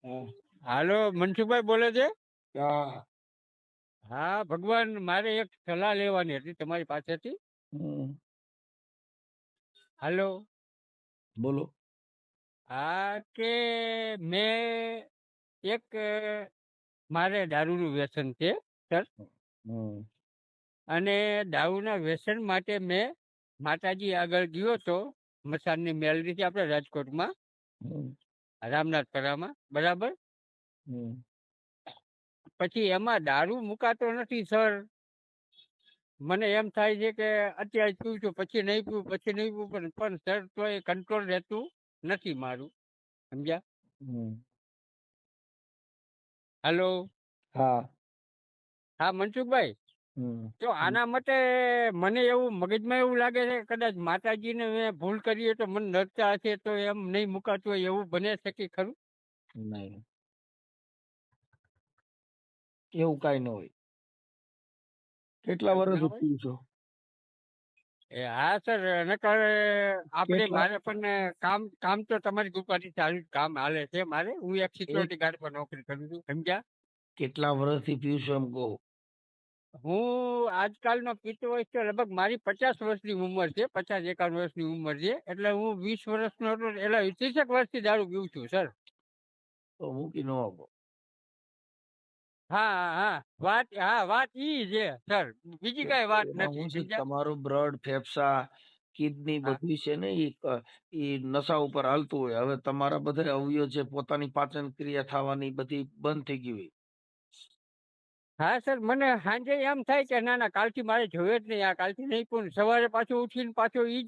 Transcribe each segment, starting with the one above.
હા. હાલો, મનસુખભાઈ બોલે છે? હા. હા, ભગવાન મારે એક સલાહ લેવાની હતી તમારી પાસેથી. હમ. હાલો. બોલો. હા, કે મેં એક મારે દારૂનું વ્યસન છે, સર. હમ. અને દારૂના વ્યસન માટે મેં માતાજી આગળ ગયો તો, મસાનની મેલડી છે આપણે રાજકોટમાં, હમ. રામનાથપરામાં, બરાબર? હમ. પછી એમાં દારૂ મુકાતો નથી, સર. મને એમ થાય છે કે અત્યારે પીવું છું, પછી નહીં પીવું, પછી નહીં પીવું, પણ સર તો એ કંટ્રોલ રહેતું નથી મારું, સમજ્યા? હમ. હાલો. હા. હા, મનસુખભાઈ. હમ. તો આના માટે મને એવું મગજમાં એવું લાગે છે કે કદાચ માતાજીને મેં ભૂલ કરી હોય તો મને નડતા હશે, તો એમ નહીં મુકાતું હોય એવું બને શકે ખરું? નહીં, એવું કઈ ન હોય. કેટલા એવું ના વર્ષથી હોય? પીવો છો? હા સર, નકર આપણે કેટલા મારે પણ કામ કામ તો તમારી દુકાનથી ચાલુ જ કામ હાલે છે મારે. હું એક એક સિક્યોરિટી ગાર્ડ પર નોકરી કરું છું, સમજ્યા? કેટલા વર્ષથી પીવો છો એમ કહો? હું આજકાલનો પીતો હોય તો લગભગ મારી 50 વર્ષની ઉંમર છે, 50-51 વર્ષની ઉંમર છે. એટલે હું 20 વર્ષનો હતો એટલે 30 વર્ષથી દારૂ પીવું છું, સર. તો મૂકી ન આપો. હા હા, વાત ઈ છે, સર. બીજી કેમ કઈ કે વાત એમાં નથી, શું છે, સમજ્યા? તમારું બ્લડ, ફેફસા, કિડની હા બધું છે ને ઈ નશા ઉપર હાલતું હોય. હવે તમારા બધા અવયવ છે, પોતાની પાચન ક્રિયા થવાની બધી બંધ થઈ ગઈ હોય. હા સર, મને સાંજે એમ થાય કે ના ના કાલથી મારે જોયો જ નહીં, આ કાલથી નહીં, પણ સવારે પાછું ઉઠીને પાછો ઈ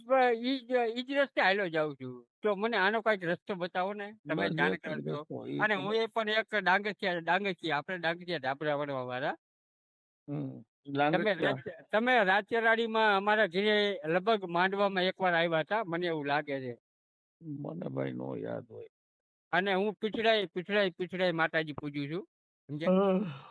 જ રસ્તે હાલ્યો જાઉં છું. તો મને આનો કઈક રસ્તો બતાવો ને, તમે બસ એક જાણકાર જ છો. રસ્તો ઈ અને તમે હું એ પણ એક ડાંગરચીયા આપણે ડાંગરચીયા ધાબળા વળવા વાળા. લાંગટ તમે રાજચરાડીમાં અમારા ઘરે લગભગ માંડવામાં એકવાર આવ્યા હતા, મને એવું લાગે છે. મને ભાઈ નો યાદ હોય. અને હું પીછડાઈ માતાજી પૂજું છું, સમજ્યા? હા.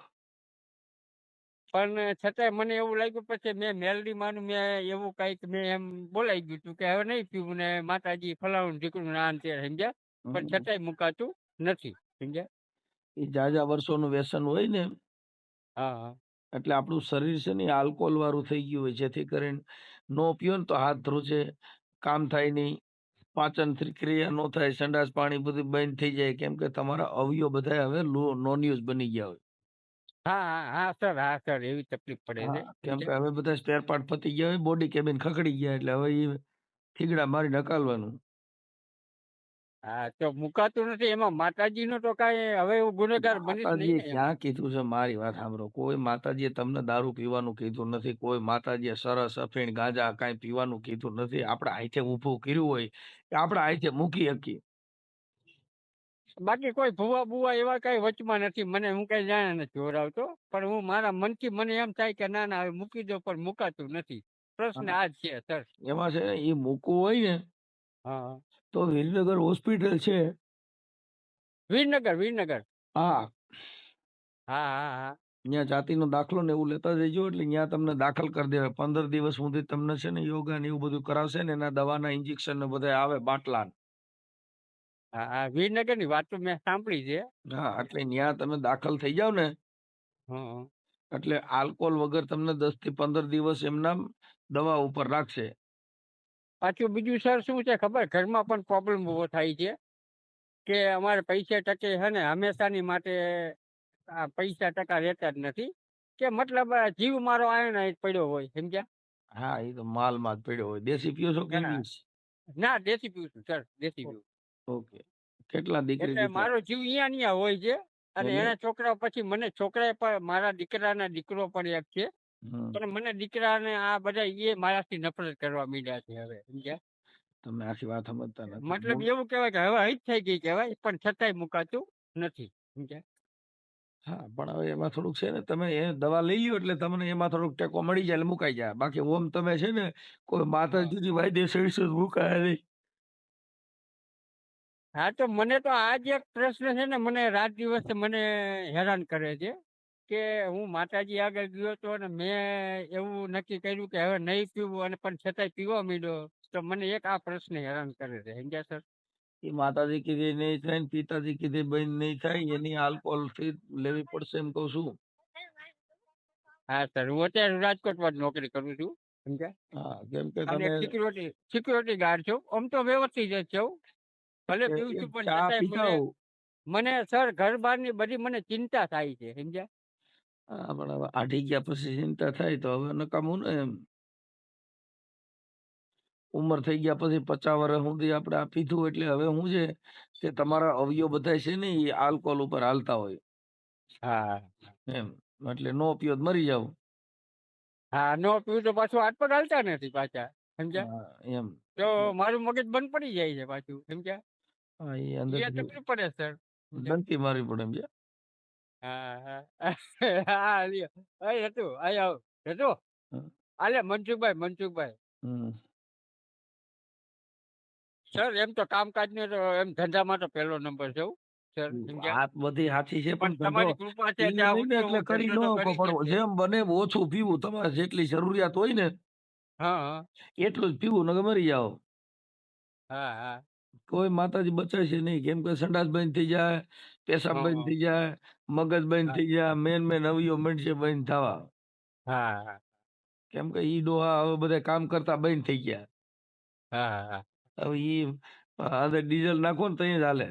પણ છતાંય મને એવું લાગ્યું, પછી મેં મેલડી માનું મેં એવું કંઈક મેં એમ બોલાઈ ગયું હતું કે હવે નહીં પીવું ને માતાજી ફલાણું ઢીકણું ના અંતે, સમજ્યા? પણ હમ. છતાંય મુકાતું નથી, સમજ્યા? એ જાજા વર્ષોનું વ્યસન હોય ને, હા હા. એટલે આપણું શરીર છે ને આલ્કોહોલ વાળું થઈ ગયું હોય, જેથી કરીને નો પીઓ ને તો હાથ ધ્રુજે, કામ થાય નહીં, પાચન ક્રિયા નો થાય, સંડાસ પાણી બધું બંધ થઈ જાય, કેમ કે તમારા અવયવ બધા હવે નોન યુઝ બની ગયા હોય. હા સર, એવી તકલીફ પડે છે, હા, કેમ કે સમજ્યા? હવે બધા સ્પેર પાર્ટ પતી ગયા હોય, બોડી કેબિન ખખડી ગયા, એટલે હવે એ થીગડા મારી નકાલવાનું. હા, તો મુકાતું નથી એમાં માતાજીનો તો કાંઈ હવે હું ગુનેગાર બનીશ નહીં માતાજીએ ને એમાં. ક્યાં કીધું છે? મારી વાત સાંભળો. કોઈ માતાજીએ તમને દારૂ પીવાનું કીધું નથી. કોઈ માતાજીએ સરસ અફીણ ગાંજા કાંઈ પીવાનું કીધું નથી. આપણે હાથે ઊભું કર્યું હોય કે આપણે હાથે મૂકી શકીએ. બાકી કોઈ ભૂવા બુવા એવા કઈ વચમાં નથી, મને હું કઈ જાણે નથી જોરાવતો. પણ હું મારા મનથી મને એમ થાય કે ના ના હવે મૂકી દો, પણ મુકાતું નથી. પ્રશ્ન હા, આ જ છે, સર. એમાં છે ને એ મૂકવું હોય ને હા. તો વિરનગર હોસ્પિટલ છે. વિરનગર. હા, હા. ત્યાં જાતિનો દાખલો ને એવું લેતા જજો, એટલે ત્યાં તમને દાખલ કરી દેવાય. 15 દિવસ સુધી તમને છે ને યોગા ને એવું બધું કરાવશે ને, એના દવાના ઇન્જેક્શન ને બધા આવે બાટલા. વિરનગર ની વાત તો મેં સાંભળી છે. હા, એટલે ત્યાં તમે દાખલ થઈ જાવ ને, હા. એટલે આલ્કોહોલ વગર તમને 10 થી 15 દિવસ એમના દવા ઉપર રાખશે. પાછું બીજું સર શું છે ખબર, ઘરમાં પણ પ્રોબ્લેમ ઉભો થાય છે કે અમારે પૈસા ટકે છે ને હંમેશાની માટે આ પૈસા ટકા રહેતા જ નથી. કે મતલબ જીવ મારો આયો ને પડ્યો હોય, સમજ્યા? હા, એ તો માલમાં જ પડ્યો હોય. દેશી પીઓ છો કે હા. ઇંગ્લિશ? ના, દેશી પીવું છું સર, દેશી પીવું. ઓકે. કેટલા દીકરી એટલે દીકરા? મારો જીવ અહીંયા હોય છે. અને એટલે એના છોકરા પછી મને છોકરાએ પણ મારા દીકરાના દીકરો પણ એક છે. હમ, પણ મને દીકરાને આ બધા એ મારાથી નફરત કરવા માંડ્યા છે હવે, સમજ્યા? તમે આખી વાત સમજતા નથી. મતલબ એવું કહેવાય કે હવે હઈ જ થઈ ગઈ કહેવાય, પણ છતાંય મુકાતું નથી, સમજ્યા? હા, પણ હવે એમાં થોડુંક છે ને, તમે એ દવા લઈ લ્યો એટલે તમને એમાં થોડોક ટેકો મળી જાય એટલે મુકાઈ જાય. બાકી ઓમ તમે છે ને કોઈ હા. માતાજીની વાયદે સહીસર મુકાય નહીં. હા, તો મને તો આ જ એક પ્રશ્ન છે ને, મને રાત દિવસ મને હેરાન કરે છે કે હું માતાજી આગળ ગયો હતો અને મેં એવું નક્કી કર્યું કે હવે નહીં પીવું, અને પણ છતાંય પીવા માંડ્યો. તો મને એક આ પ્રશ્ન હેરાન કરે છે, સમજ્યા સર? એ માતાજી કીધે નહીં થાય ને પિતાજી કીધે બંધ નહીં થાય એની આલ્કોહોલ થી લેવી પડશે એમ કહું છું. હા સર, હું અત્યારે રાજકોટમાં જ નોકરી કરું છું, સમજ્યા? હા કેમ કે અને તમે એક સિક્યુરિટી ગાર્ડ છું. આમ તો વ્યવસ્થિત જ છું, ભલે પીવું એક છું, પણ ચા છતાંય પીતા હો. મને સર ઘર બહારની બધી મને ચિંતા થાય છે, સમજ્યા? હા પણ હવે આઢી ગયા પછી ચિંતા થાય તો હવે નકામું ને એમ. ઉંમર થઈ ગયા પછી 50 વર્ષ સુધી આપણે આ પીધું એટલે હવે શું છે કે તમારા અવયવ બધા છે ને એ આલ્કોહોલ ઉપર હાલતા હોય હા એમ. એટલે નો પીઓ તો મરી જાવ. હા, નો પીવું તો પાછું હાથ પગ હાલતા નથી પાછા, સમજ્યા? હા, એમ. તો મારું મગજ બંધ પડી જાય છે પાછું, સમજ્યા? હા એ એ અંદરથી તકલીફ પડે સર, સમજ્યા? ડંકી મારવી પડે એમ છે. હા હા હા, લ્યો. અય હતું, અહીં આવ હતું. હમ. આલે મનસુખભાઈ. હમ. સર એમ તો કામકાજ ને તો એમ ધંધામાં તો પહેલો નંબર છે હો, સર, સમજ્યા? વાત બધી સાચી છે પણ પણ ધંધો તમારી કૃપા છે પીવું ત્યાં નહીં ને સુધી એટલે હું કરી ધંધો ન તો શકો કરી પણ શકીએ. જેમ બને એમ ઓછું પીવું તમારે જેટલી જરૂરિયાત હોય ને હા હા એટલું જ પીવું નકર મરી જાઓ. હા હા કોઈ માતાજી બચાવશે નહીં કેમ કે સંડાસ બંધ થઈ જાય, પેશાબ બંધ હા થઈ જાય, મગજ બંધ હા થઈ જાય, મેન અવયવ મંડશે બંધ થવા. હા હા કેમ કે ઈ ડોહા હવે બધા કામ કરતા બંધ થઈ ગયા. હા હા. હવે ઈ અંદર ડીઝલ નાખો ને તઈ જ હાલે.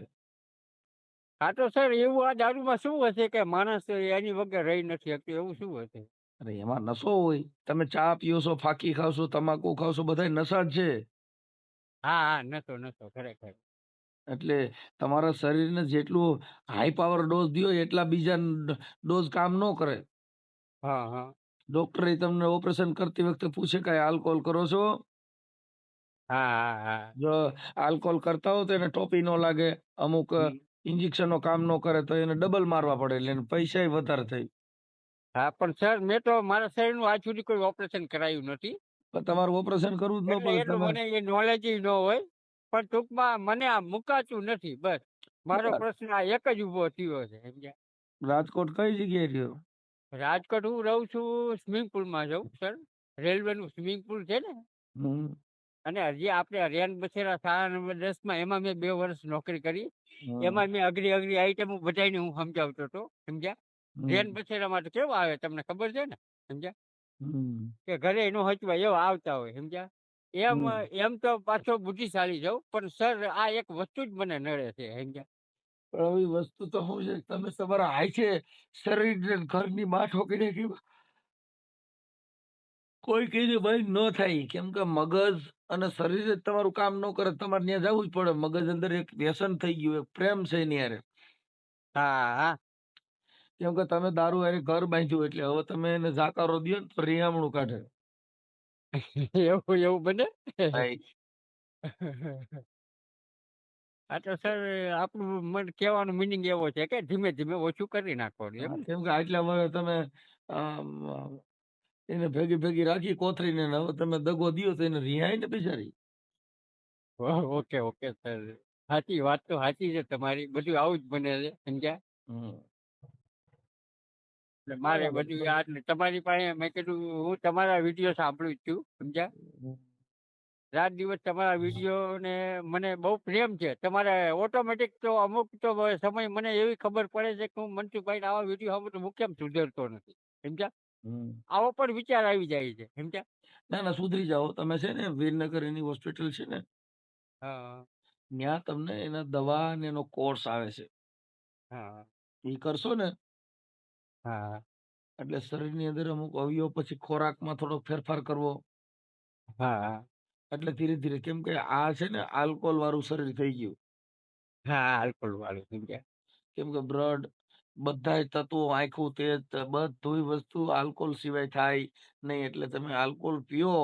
હા તો સર એવું આ દારૂમાં શું હશે કે માણસ એની વગર રહી નથી શકતો, એવું શું હશે? અરે એમાં નશો હોય. તમે ચા પીઓ છો, ફાકી ખાવ છો, તમાકુ ખાવ છો, બધા નશા જ છે. હા હા, નતો નતો ખરેખર. એટલે તમારા શરીરને જેટલું હાઈ પાવર ડોઝ દ્યો એટલા બીજા ડોઝ કામ ન કરે. હા હા ડોક્ટરે તમને ઓપરેશન કરતી વખતે પૂછે કે આલ્કોહોલ કરો છો? હા હા હા. જો આલ્કોહોલ કરતા હો તો એને ટોપી ન લાગે. અમુક હમ. ઇન્જેક્શનો કામ ન કરે તો એને ડબલ મારવા પડે એટલે એને પૈસા વધારે થઈ. હા પણ સર મેં તો મારા શરીરનું આજ સુધી કોઈ ઓપરેશન કરાયું નથી, પણ તમારું ઓપરેશન કરવું જ ન એટલે પડે એટલું તમે. મને એ નોલેજ ન હોય. પણ ટૂંકમાં મને આ મુકાતું નથી, બસ મારો પ્રશ્ન આ એક જ ઊભો થયો છે, સમજ્યા? રાજકોટ કઈ જગ્યાએ રહ્યો? રાજકોટ હું રહું છું, સ્વિમિંગ પુલમાં જાઉં સર. રેલવેનું સ્વિમિંગ પુલ છે ને, હમ. અને હજી આપણે રેન બસેરા શાળા નંબર 10માં એમાં મેં 2 વર્ષ નોકરી કરી. હમ. એમાં મેં અઘરી અઘરી આઈટમો બધાને હું સમજાવતો હતો, સમજ્યા? રેન હમ. બસેરામાં તો કેવું આવે તમને ખબર છે ને, સમજ્યા? હમ. કે ઘરે ન હચવાય એવા આવતા હોય, સમજ્યા? એમ હમ. એમ તો પાછો બુદ્ધિશાળી જાઉં, પણ સર આ એક વસ્તુ જ મને નડે છે, સમજ્યા? પણ આવી વસ્તુ તો શું છે તમે તમારા હાય છે શરીર ઘરની બહાર ઠોકી નાખી કોઈ કીધે બંધ ન થાય કેમ કે મગજ અને શરીર જ તમારું કામ ન કરે તમારે ત્યાં જવું જ પડે. મગજ અંદર એક વ્યસન થઈ ગયું, એક પ્રેમ છે એની હારે. હા હા કેમ કે તમે દારૂ હારે ઘર બાંધ્યું એટલે હવે તમે એને જાકારો દ્યો ને તો રિયામણું કાઢે. એવું એવું બને. ભાઈ આ તો સર આપણું મન કહેવાનો મિનિંગ એવો છે કે ધીમે ધીમે ઓછું કરી નાખવાનું, એમ હા, ને? કેમ કે આટલા વર્ષ તમે આમ, એને ભેગી ભેગી રાખી કોથરીને ને હવે તમે દગો દ્યો તો એને રિહાય ને બિચારી. ઓકે ઓકે સર, સાચી વાત તો સાચી છે તમારી, બધું આવું જ બને છે, સમજ્યા? હમ. એટલે મારે બરાબર બધું યાદ ને તમારી પાસે મેં કીધું હું તમારા વિડીયો સાંભળું જ છું, સમજ્યા? રાત દિવસ તમારા વિડીયો ને મને બહુ પ્રેમ છે. તમારે ઓટોમેટિક તો અમુક તો સમય મને એવી ખબર પડે છે કે હું મનસુખભાઈ આવા વિડીયો સાંભળું હું કેમ સુધરતો નથી, સમજ્યા? હમ. આવો પણ વિચાર આવી જાય છે, સમજ્યા? ના ના સુધરી જાઓ તમે. છે ને વીરનગર એની હોસ્પિટલ છે ને હા ત્યાં તમને એના દવા અને એનો કોર્સ આવે છે. હા એ કરશો ને હા એટલે શરીરની અંદર અમુક અવયવ પછી ખોરાકમાં થોડો ફેરફાર કરવો હા એટલે ધીરે ધીરે કેમ કે આ છે ને આલ્કોહોલ વાળું શરીર થઈ ગયું. હા આલ્કોહોલ વાળું, સમજ્યા? કેમ કે બ્લડ બધાય તત્વો આખું તેજ બધું વસ્તુ આલ્કોહોલ સિવાય થાય નહીં. એટલે તમે આલ્કોહોલ પીઓ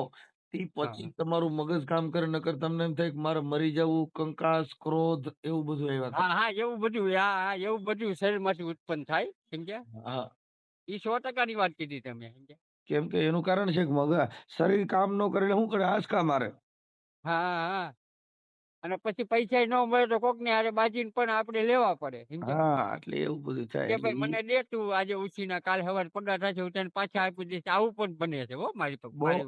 તે પછી હા તમારું મગજ કામ કરે. નકર તમને એમ થાય કે મારે મરી જવું, કંકાસ, ક્રોધ એવું બધું આવ્યા કરે. હા હા એવું બધું, હા હા એવું બધું શરીરમાંથી ઉત્પન્ન થાય, સમજ્યા? હા એ 100% વાત કીધી તમે, સમજ્યા? કેમ કે એનું કારણ છે કે મગજ શરીર કામ ન કરે એટલે શું કરે? આંચકા મારે. હા હા અને પછી પૈસા ન મળે તો કોકને હારે બાજીને પણ આપણે લેવા પડે સમજ્યા હા, એટલે એવું બધું થાય. કે એટલે ભાઈ મને દે તું આજે ઉછીના કાલ સવારે પગાર થશે હું તને પાછા આપી દઈશ આવું પણ બને છે હો બહુ મારી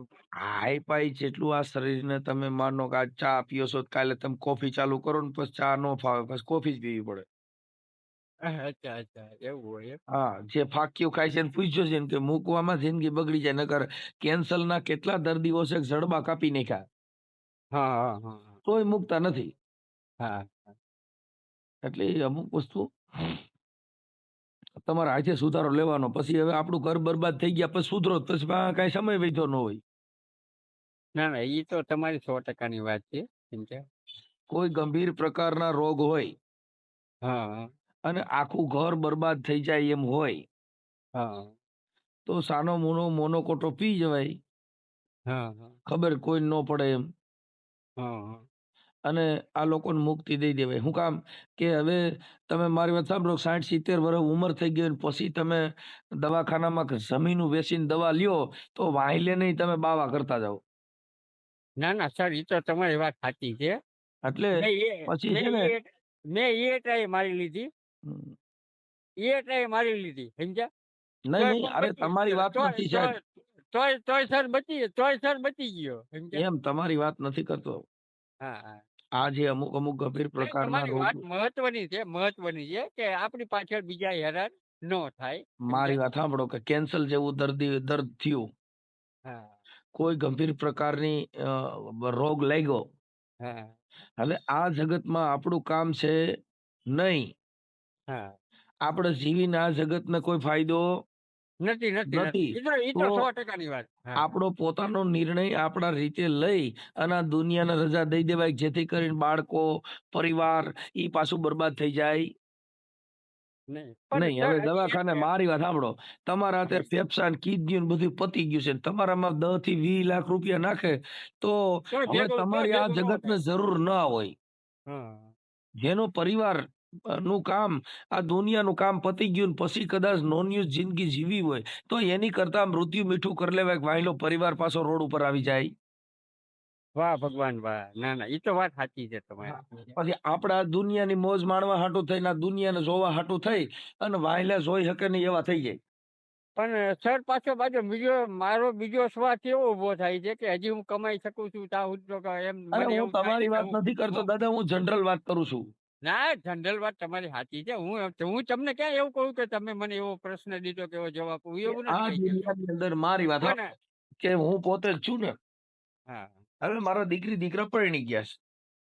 ઉપર. હાઈ પાઈ જેટલું આ શરીરને તમે માનો કે આજ ચા પીઓ છો તો કાલે તમે કોફી ચાલુ કરો ને પછી ચા નો ફાવે પછી કોફી જ પીવી પડે. અચ્છા અચ્છા એવું હોય એમ. હા, જે ફાક્યું ખાય છે એને પૂછ્યો છે ને કે મૂકવામાં જિંદગી બગડી જાય, નકર કેન્સર ના કેટલા દર્દીઓ છે કે જડબા કાપી નાખ્યા હા હા હા તોય મુકતા નથી. હા એટલે એ અમુક વસ્તુ તમારા હાથે સુધારો લેવાનો. પછી હવે આપણું ઘર બરબાદ થઈ ગયા પછી સુધરો તો પછી કઈ સમય વૈધો ન હોય. ના ના એ તો તમારી 100% વાત છે સમજ્યા. કોઈ ગંભીર પ્રકારના રોગ હોય હા અને આખું ઘર બરબાદ થઈ જાય એમ હોય હા તો સાનો મોનો મોનોકોટો પી જવાય, હા હા ખબર કોઈ ન પડે એમ, હા અને આ લોકોને મુક્તિ દઈ દેવાય. શું કામ કે હવે તમે મારી વાત સાંભળો, 60-70 વર્ષ ઉંમર થઈ ગઈ ને પછી તમે દવાખાનામાં જમીનું વેચીને દવા લ્યો તો વાहिले નહીં તમે બાવા કરતા જાઓ. ના ના સર એ તો તમારી વાત સાચી છે. એટલે મેં એ પછી મેં છે ને એ મેં એ ટ્રાય મારી લીધી, એ ટ્રાય મારી લીધી સમજ્યા. નહીં તોય નહીં, કોક અરે બચી તમારી વાત તોય નથી સાહેબ, તોય તોય સર બચી ગયો સમજ્યા. એમ તમારી વાત નથી કરતો. હા હા આ જે અમુક અમુક ગંભીર નહીં, પ્રકારના તમારી રોગ, વાત મહત્વની છે કે આપણી પાછળ બીજા હેરાન ન થાય મારી સમજ્યા. વાત સાંભળો કે કેન્સર જેવું દર્દ થયું, હા કોઈ ગંભીર પ્રકારની રોગ લાગ્યો, હા હવે આ જગતમાં આપણું કામ છે નહીં. હા આપણે જીવીને આ જગતને કોઈ ફાયદો નથી નથી નથી. નથી એ તો તો 100%ની વાત. હા આપણો પોતાનો નિર્ણય આપણા રીતે લઈ અને આ દુનિયાને રજા દઈ દેવાય, જેથી કરીને બાળકો, પરિવાર ઈ પાછું બરબાદ થઈ જાય નહીં પણ નહીં. સર હવે હજી દવાખાને મારી વાત સાંભળો, તમારા હા અત્યારે ફેફસા ને કિડની ને બધું પતી ગયું છે, તમારામાં 10 થી 20 લાખ રૂપિયા નાખે તો હવે તો તમારી આ ભેગું ન જગતને થાય. જરૂર ના હોય. હા જેનો પરિવાર નું કામ, આ દુનિયાનું કામ પતી ગયું ને પછી કદાચ નોનયુઝ જિંદગી જીવી હોય તો એની કરતા મૃત્યુ મીઠું કરી લેવાય, વાયલો પરિવાર પાછો રોડ ઉપર આવી જાય. વાહ ભગવાન વાહ. ના ના એ તો વાત સાચી છે હા. તમારી. પછી આપડા દુનિયાની મોજ માણવા હાટું થઈને આ દુનિયાને જોવા હાટું થઈ અને વાયલા જોઈ શકે નહીં એવા થઈ જાય. પણ સર પાછો મારો બીજો સ્વાર્થ એવો ઉભો થાય છે કે હજી હું કમાઈ શકું છું ત્યાં સુધી તો એમ અરે મને હું એવું થાય છે તમારી કે વાત નથી કરતો દાદા, હું જનરલ વાત કરું છું. ના જનરલ વાત તમારી સાચી છે. હું તમને ક્યાં એવું કહું કે તમે મને એવો પ્રશ્ન દીધો કે એવો જવાબ હું કે એવું નથી આ કહી શકતો. દુનિયાની અંદર મારી વાત પણ કે હું પોતે જ છું ને, હા હવે મારા દીકરી દીકરા પરણી ગયા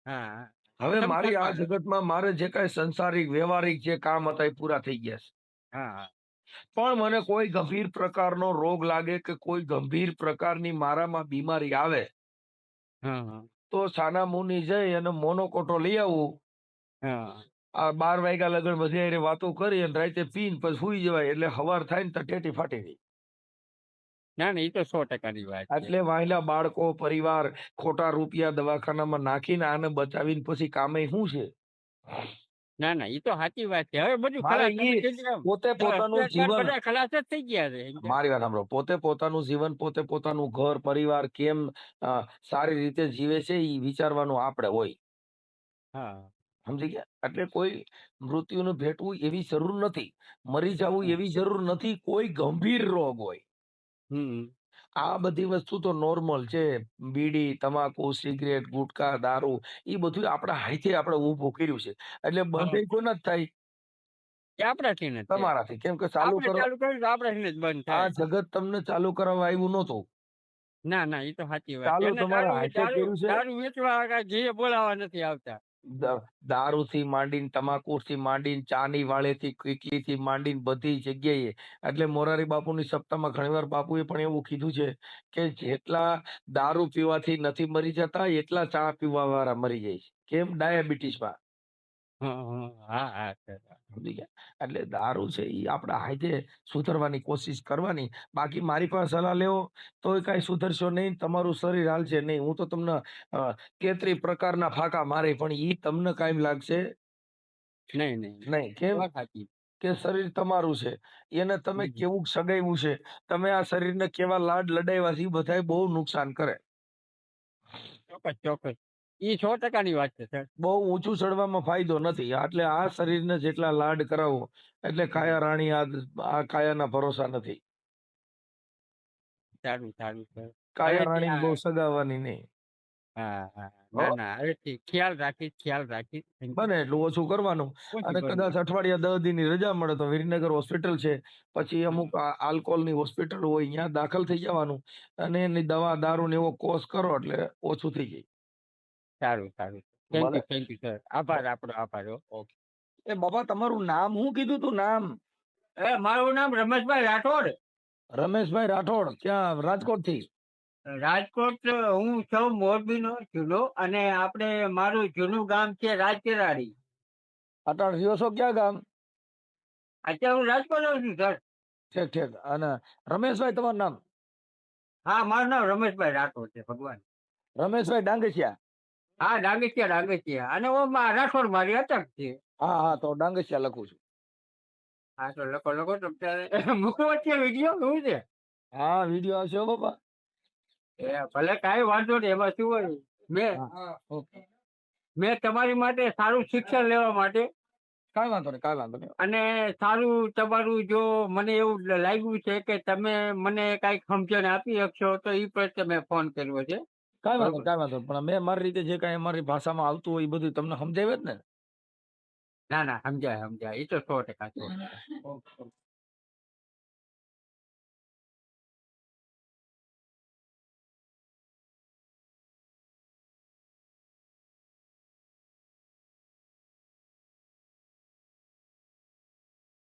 હા છે. હવે મારી આ સંસારમાં જગતમાં મારે જે કાંઈ સંસારિક વ્યવહારિક જે કામ હતા એ પૂરા થઈ ગયા છે. હા પણ મને કોઈ ગંભીર પ્રકારનો રોગ લાગે કે કોઈ ગંભીર પ્રકારની મારામાં બીમારી આવે હા હા તો સાના મુની જઈ અને મોનોકોટો લઈ આવું. હા આ 12 વાગ્યા લગન બધી હારે વાતો કરી અને રાતે પીને પછી સુઈ જવાય એટલે હવાર થાય ને તો ટેટી ફાટી ગઈ. ના ના એ તો 100%ની વાત છે. એટલે વાયલા બાળકો, પરિવાર ખોટા રૂપિયા દવાખાનામાં નાખીને આને બચાવીને પછી કામે શું છે? ના ના એ તો સાચી વાત છે. હવે બધું મારે ખલાસ તમે ઈ કીધું એમ પોતે પોતાનું સ્પેર પાર્ટ જીવન, બધા ખલાસ જ થઈ ગયા છે એમ કે. મારી વાત સાંભળો, પોતે પોતાનું જીવન, પોતે પોતાનું ઘર પરિવાર કેમ સારી રીતે જીવે છે એ વિચારવાનું આપણે હોય. હા સમજી ગયા? એટલે કોઈ મૃત્યુને ભેટવું એવી જરૂર નથી, મરી જવું હા. એવી જરૂર નથી. કોઈ ગંભીર રોગ હોય, હમ આ બધી વસ્તુ તો નોર્મલ છે. બીડી, તમાકુ, સિગરેટ, ગુટકા, દારૂ એ બધું આપણા હાથે આપણે ઊભું કર્યું છે. એટલે બંધ હા એ કોના જ થાય? એ આપણાથી જ છે. તમારાથી. કેમ કે ચાલુ આપણે કરો, ચાલુ કર્યું તો આપણાથી જ બંધ આ થાય. જગત તમને ચાલુ કરાવવા આવ્યું નહોતું. ના ના એ તો સાચી વાત છે. ચાલુ અને તમારા દારૂ હાથે દારૂ કર્યું છે. દારૂ વેચવા ઘી બોલાવા નથી આવતા. દારૂથી માંડીને, તમાકુથી માંડીને, ચાની વાળેથી, કીકલીથી માંડીને બધી જગ્યાએ. એટલે મોરારી બાપુની સપ્તાહમાં ઘણીવાર બાપુએ પણ એવું કીધું છે કે જેટલા દારૂ પીવાથી નથી મરી જતા એટલા ચા પીવા વાળા મરી જાય છે. કેમ? ડાયાબિટીસમાં. હા હા સર. સમજી ગયા? એટલે દારૂ છે એ આપણા હાથે સુધરવાની કોશિશ કરવાની. બાકી મારી પાસે સલાહ લેવો તોય કાંઈ સુધરશો નહીં, તમારું શરીર હાલશે નહીં. હું તો તમને 33 પ્રકારના ફાંકા મારે પણ ઈ તમને કાયમ લાગશે નહીં નહીં નહીં. કેમ? વાત સાચી. કે શરીર તમારું છે, એને તમે કેવું સગાવ્યું છે, તમે આ શરીરને કેવા લાડ લડાવ્યા છે, એ બધાય બહુ નુકસાન કરે. ચોક્કસ ચોક્કસ. એ 100% વાત છે સર. બહુ ઊંચું ચડવામાં ફાયદો નથી. એટલે આ શરીરને જેટલા લાડ કરાવો એટલે કાયા રાણી આ કાયાના ભરોસા નથી. સારું સારું સર. કાયા હવેથી રાણી બહુ સગાવાની નહીં. હા હા હો, ના ના હવેથી ખ્યાલ રાખીશ Thank you. બને એટલું ઓછું કરવાનું. અને કદાચ અઠવાડિયા 10 દિનની રજા મળે તો વિરનગર હોસ્પિટલ છે, પછી અમુક આલ્કોહોલની હોસ્પિટલ હોય ત્યાં દાખલ થઈ જવાનું અને એની દવા દારૂ ને એવો કોર્સ કરો એટલે ઓછું થઈ જાય. સારું સારું. ભલે. Thank you sir. આભાર આપણો આભાર હો. ઓકે. એ બાબા તમારું નામ શું કીધું તું નામ? મારું નામ રમેશભાઈ રાઠોડ. રમેશભાઈ રાઠોડ. ક્યાં? રાજકોટ થી? રાજકોટ હું છું મોરબીનો જૂનો અને આપણે મારું જૂનું ગામ છે રાજકેરાડી. અટાણ રહ્યો છો ક્યાં ગામ? અત્યારે હું રાજકોટ આવું છું સર. ઠીક ઠીક. અને રમેશભાઈ તમારું નામ? હા મારું નામ રમેશભાઈ રાઠોડ છે ભગવાન. રમેશભાઈ ડાંગસિયા? હા ડાંગેચિયા અને રાઠોડ મારી અટક છે. હા હા, તો ડાંગસિયા લખું છું. હા તો લખો તમે મૂકવો છે વિડીયો શું છે? હા, વિડીયો આવશે હો બાપા. એ ભલે કાંઈ વાંધો નહીં એમાં શું હોય. મેં હા, ઓકે. મેં તમારી માટે સારું શિક્ષણ લેવા માટે કાંઈ વાંધો નહીં, કાંઈ વાંધો નહીં. અને સારું તમારું જો મને એવું લાગ્યું છે કે તમે મને કાંઈક સમજણ આપી શકશો તો એ પ્રત્યે મેં ફોન કર્યો છે. કાંઈ વાંધો બરોબર. નહીં, કાંઈ વાંધો નહીં. પણ મેં મારી રીતે જે કાંઈ અમારી ભાષામાં આવતું હોય એ બધું તમને સમજાવ્યું જ ને. ના ના સમજાય એ તો 100%. ઓકે.